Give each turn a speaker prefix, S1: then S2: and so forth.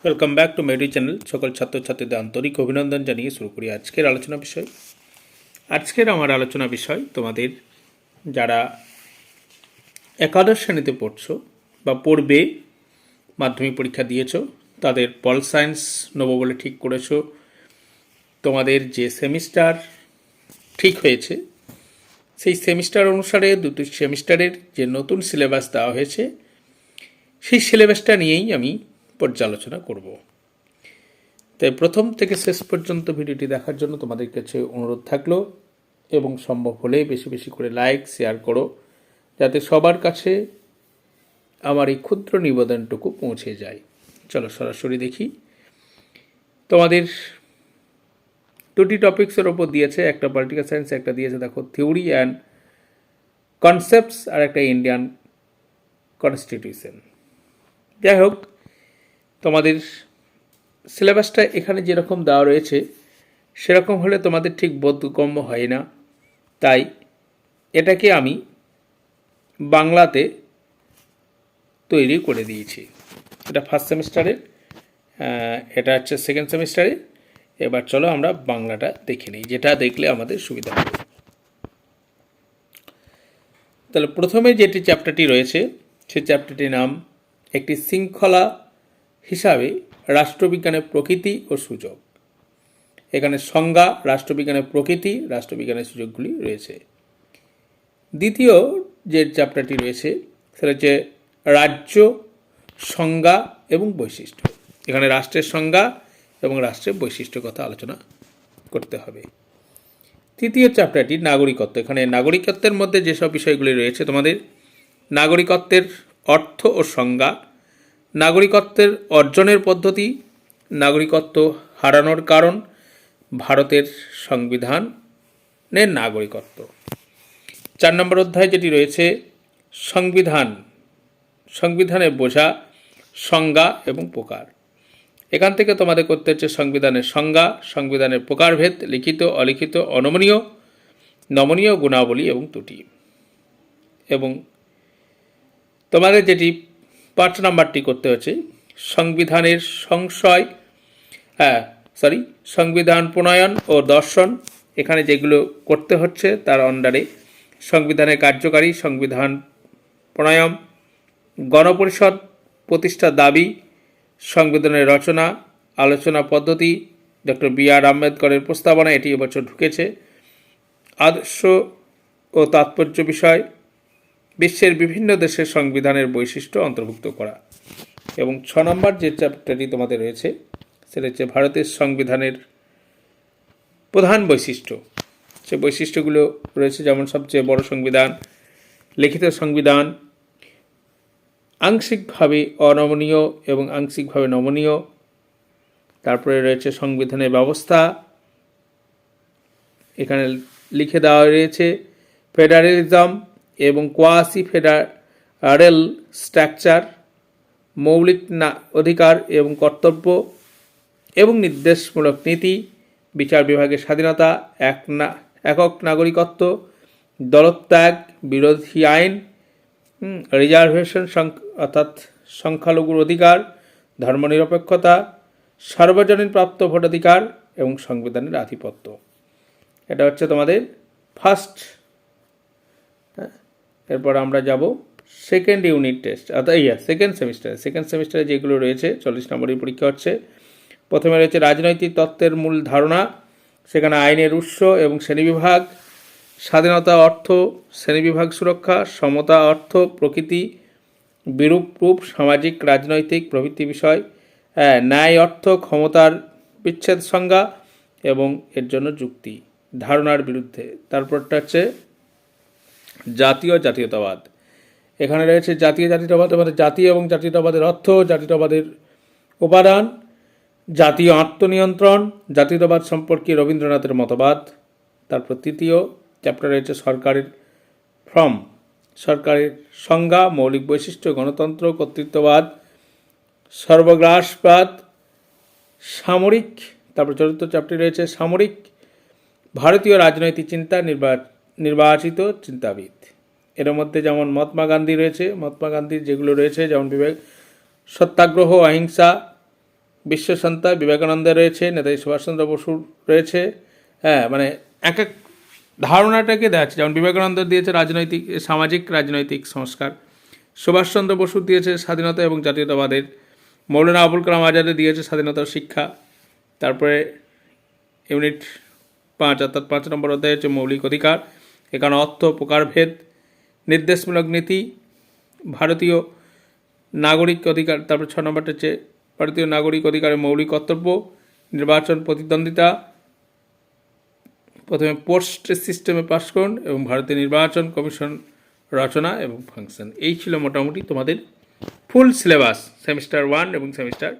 S1: Welcome back to Medi channel. সকল ছাত্রছাত্রীদের আন্তরিক অভিনন্দন জানিয়ে শুরু করি আজকের আলোচনা বিষয়। আজকের আমার আলোচনা বিষয় তোমাদের যারা একাদশ শ্রেণীতে পড়ছো বা পড়বে, মাধ্যমিক পরীক্ষা দিয়েছো, তাদের পল সায়েন্স নেবো বলে ঠিক করেছো। তোমাদের যে সেমিস্টার ঠিক হয়েছে সেই সেমিস্টার অনুসারে দুটি সেমিস্টারের যে নতুন সিলেবাস দেওয়া হয়েছে সেই সিলেবাসটা নিয়েই আমি পর্যালোচনা করব। তাই প্রথম থেকে শেষ পর্যন্ত ভিডিওটি দেখার জন্য তোমাদের কাছে অনুরোধ থাকলো, এবং সম্ভব হলে বেশি বেশি করে লাইক শেয়ার করো, যাতে সবার কাছে আমার এই ক্ষুদ্র নিবেদনটুকু পৌঁছে যায়। চলো সরাসরি দেখি। তোমাদের দুটি টপিক্সের ওপর দিয়েছে, একটা পলিটিক্যাল সায়েন্স, একটা দিয়েছে দেখো থিওরি অ্যান্ড কনসেপ্টস, আর একটা ইন্ডিয়ান কনস্টিটিউশন। যাই হোক, তোমাদের সিলেবাসটা এখানে যেরকম দেওয়া রয়েছে সেরকম হলে তোমাদের ঠিক বোধগম্য হয় না, তাই এটাকে আমি বাংলাতে তৈরি করে দিয়েছি। এটা ফার্স্ট সেমিস্টারে, এটা হচ্ছে সেকেন্ড সেমিস্টারে। এবার চলো আমরা বাংলাটা দেখে নিই, যেটা দেখলে আমাদের সুবিধা হবে। তাহলে প্রথমে যেটি চ্যাপ্টারটি রয়েছে সেই চ্যাপ্টারটির নাম একটি শৃঙ্খলা হিসাবে রাষ্ট্রবিজ্ঞানের প্রকৃতি ও সুযোগ। এখানে সংজ্ঞা, রাষ্ট্রবিজ্ঞানের প্রকৃতি, রাষ্ট্রবিজ্ঞানের সুযোগগুলি রয়েছে। দ্বিতীয় যে চ্যাপ্টারটি রয়েছে সেটা হচ্ছে রাজ্য, সংজ্ঞা এবং বৈশিষ্ট্য। এখানে রাষ্ট্রের সংজ্ঞা এবং রাষ্ট্রের বৈশিষ্ট্যের কথা আলোচনা করতে হবে। তৃতীয় চ্যাপ্টারটি নাগরিকত্ব। এখানে নাগরিকত্বের মধ্যে যেসব বিষয়গুলি রয়েছে তোমাদের নাগরিকত্বের অর্থ ও সংজ্ঞা, নাগরিকত্বের অর্জনের পদ্ধতি, নাগরিকত্ব হারানোর কারণ, ভারতের সংবিধানের নাগরিকত্ব। 4 নম্বর অধ্যায় যেটি রয়েছে সংবিধান, সংবিধানে বোঝা, সংজ্ঞা এবং প্রকার। এখান থেকে তোমাদের করতে হচ্ছে সংবিধানের সংজ্ঞা, সংবিধানের প্রকারভেদ, লিখিত, অলিখিত, অনমনীয়, নমনীয়, গুণাবলী এবং ত্রুটি। এবং তোমাদের যেটি 5 নম্বরটি করতে হচ্ছে সংবিধানের সংশয়, সংবিধান প্রণয়ন ও দর্শন। এখানে যেগুলো করতে হচ্ছে তার আন্ডারে সংবিধানের কার্যকারী, সংবিধান প্রণয়ন, গণপরিষদ প্রতিষ্ঠার দাবি, সংবিধানের রচনা, আলোচনা পদ্ধতি, ডক্টর বি.আর. আম্বেদকরের প্রস্তাবনা, এটি এবছর ঢুকেছে, আদর্শ ও তাৎপর্য বিষয়, বিশ্বের বিভিন্ন দেশের সংবিধানের বৈশিষ্ট্য অন্তর্ভুক্ত করা। এবং 6 নম্বর যে চ্যাপ্টারটি তোমাদের রয়েছে সেটা হচ্ছে ভারতের সংবিধানের প্রধান বৈশিষ্ট্য। সে বৈশিষ্ট্যগুলো রয়েছে যেমন সবচেয়ে বড় সংবিধান, লিখিত সংবিধান, আংশিকভাবে অনমনীয় এবং আংশিকভাবে নমনীয়। তারপরে রয়েছে সংবিধানের ব্যবস্থা, এখানে লিখে দেওয়া রয়েছে ফেডারেলিজম এবং কোয়াসি ফেডারেল স্ট্রাকচার, মৌলিক অধিকার এবং কর্তব্য এবং নির্দেশমূলক নীতি, বিচার বিভাগের স্বাধীনতা, একক নাগরিকত্ব, দলত্যাগ, বিরোধী আইন, রিজার্ভেশন অর্থাৎ সংখ্যালঘুর অধিকার, ধর্মনিরপেক্ষতা, সার্বজনীন প্রাপ্ত ভোটাধিকার এবং সংবিধানের আধিপত্য। এটা হচ্ছে তোমাদের ফার্স্ট। এরপর আমরা যাব সেকেন্ড ইউনিট টেস্ট, অর্থাৎ সেকেন্ড সেমিস্টারে যেগুলো রয়েছে 40 নম্বরের পরীক্ষা হচ্ছে। প্রথমে রয়েছে রাজনৈতিক তত্ত্বের মূল ধারণা, সেখানে আইনের উৎস এবং শ্রেণীবিভাগ, স্বাধীনতা অর্থ, শ্রেণীবিভাগ সুরক্ষা, সমতা অর্থ, প্রকৃতি, বিরূপ রূপ, সামাজিক রাজনৈতিক প্রভৃতি বিষয়, ন্যায় অর্থ, ক্ষমতার বিচ্ছেদ সংজ্ঞা এবং এর জন্য যুক্তি, ধারণার বিরুদ্ধে। তারপরটা হচ্ছে জাতীয়তাবাদ। এখানে রয়েছে জাতীয়তাবাদ, আমাদের জাতীয় এবং জাতীয়তাবাদের অর্থ, জাতীয়তাবাদের উপাদান, জাতীয় আত্মনিয়ন্ত্রণ, জাতীয়তাবাদ সম্পর্কে রবীন্দ্রনাথের মতবাদ। তারপর তৃতীয় চ্যাপ্টার রয়েছে সরকারের ফর্ম, সরকারের সংজ্ঞা, মৌলিক বৈশিষ্ট্য, গণতন্ত্র, কর্তৃত্ববাদ, সর্বগ্রাসবাদ, সামরিক। তারপর চতুর্থ চ্যাপ্টার রয়েছে সামরিক, ভারতীয় রাজনৈতিক চিন্তা, নির্বাচিত চিন্তাবিদ। এর মধ্যে যেমন মহাত্মা গান্ধী রয়েছে, মহাত্মা গান্ধীর যেগুলো রয়েছে যেমন বিবেক, সত্যাগ্রহ, অহিংসা, বিশ্বসন্তা বিবেকানন্দের রয়েছে, নেতাজি সুভাষচন্দ্র বসুর রয়েছে। হ্যাঁ, মানে এক এক ধারণাটাকে দেখাচ্ছে। যেমন বিবেকানন্দ দিয়েছে রাজনৈতিক সামাজিক রাজনৈতিক সংস্কার, সুভাষচন্দ্র বসু দিয়েছে স্বাধীনতা এবং জাতীয়তাবাদের, মৌলানা আবুল কালাম আজাদে দিয়েছে স্বাধীনতার শিক্ষা। তারপরে ইউনিট 5 অর্থাৎ 5 নম্বর অধ্যায় হচ্ছে মৌলিক অধিকার, এখানে অর্থ প্রকারভেদ, নির্দেশমূলক নীতি, ভারতীয় নাগরিক অধিকার। তারপর 6 নম্বরটা হচ্ছে ভারতীয় নাগরিক অধিকারের মৌলিক কর্তব্য, নির্বাচন প্রতিদ্বন্দ্বিতা, প্রথমে পোস্ট সিস্টেমে পাস করুন এবং ভারতীয় নির্বাচন কমিশন রচনা এবং ফাংশন। এই ছিল মোটামুটি তোমাদের ফুল সিলেবাস সেমিস্টার 1 এবং সেমিস্টার